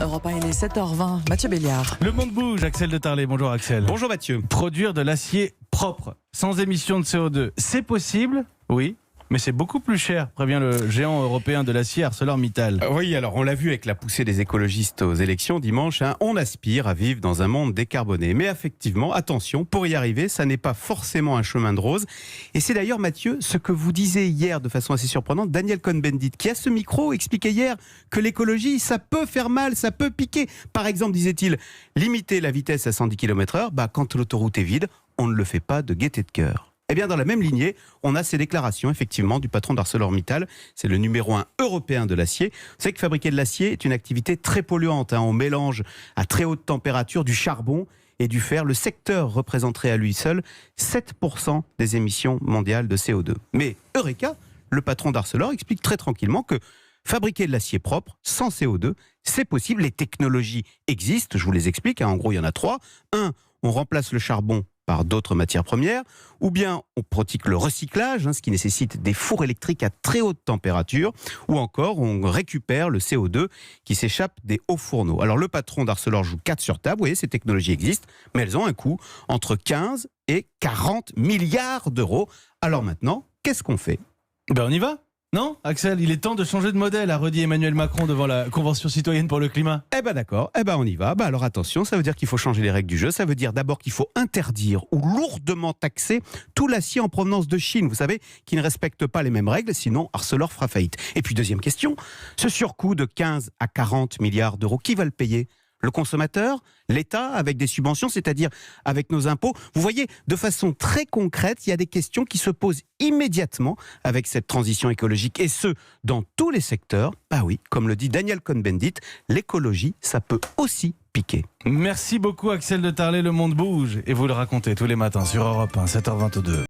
Europe 1, il est 7h20. Mathieu Béliard. Le monde bouge, Axel de Tarlet. Bonjour Axel. Bonjour Mathieu. Produire de l'acier propre, sans émission de CO2, c'est possible? Oui. Mais c'est beaucoup plus cher, prévient le géant européen de l'acier ArcelorMittal. Oui, alors on l'a vu avec la poussée des écologistes aux élections dimanche, on aspire à vivre dans un monde décarboné. Mais effectivement, attention, pour y arriver, ça n'est pas forcément un chemin de rose. Et c'est d'ailleurs, Mathieu, ce que vous disiez hier de façon assez surprenante, Daniel Cohn-Bendit, qui à ce micro expliquait hier que l'écologie, ça peut faire mal, ça peut piquer. Par exemple, disait-il, limiter la vitesse à 110 km/h, quand l'autoroute est vide, on ne le fait pas de gaieté de cœur. Eh bien, dans la même lignée, on a ces déclarations, effectivement, du patron d'ArcelorMittal. C'est le numéro 1 européen de l'acier. Vous savez que fabriquer de l'acier est une activité très polluante. On mélange à très haute température du charbon et du fer. Le secteur représenterait à lui seul 7% des émissions mondiales de CO2. Mais Eureka, le patron d'Arcelor, explique très tranquillement que fabriquer de l'acier propre, sans CO2, c'est possible. Les technologies existent, je vous les explique. En gros, il y en a 3. 1, on remplace le charbon par d'autres matières premières, ou bien on pratique le recyclage, ce qui nécessite des fours électriques à très haute température, ou encore on récupère le CO2 qui s'échappe des hauts fourneaux. Alors le patron d'Arcelor joue 4 sur table, vous voyez, ces technologies existent, mais elles ont un coût entre 15 et 40 milliards d'euros. Alors maintenant, qu'est-ce qu'on fait ? On y va ? Non, Axel, il est temps de changer de modèle, a redit Emmanuel Macron devant la Convention citoyenne pour le climat. D'accord, on y va. Alors attention, ça veut dire qu'il faut changer les règles du jeu. Ça veut dire d'abord qu'il faut interdire ou lourdement taxer tout l'acier en provenance de Chine, vous savez, qui ne respecte pas les mêmes règles, sinon Arcelor fera faillite. Et puis deuxième question, ce surcoût de 15 à 40 milliards d'euros, qui va le payer ? Le consommateur, l'État, avec des subventions, c'est-à-dire avec nos impôts. Vous voyez, de façon très concrète, il y a des questions qui se posent immédiatement avec cette transition écologique, et ce, dans tous les secteurs. Oui, comme le dit Daniel Cohn-Bendit, l'écologie, ça peut aussi piquer. Merci beaucoup Axel de Tarlet, le monde bouge. Et vous le racontez tous les matins sur Europe 1, 7h22.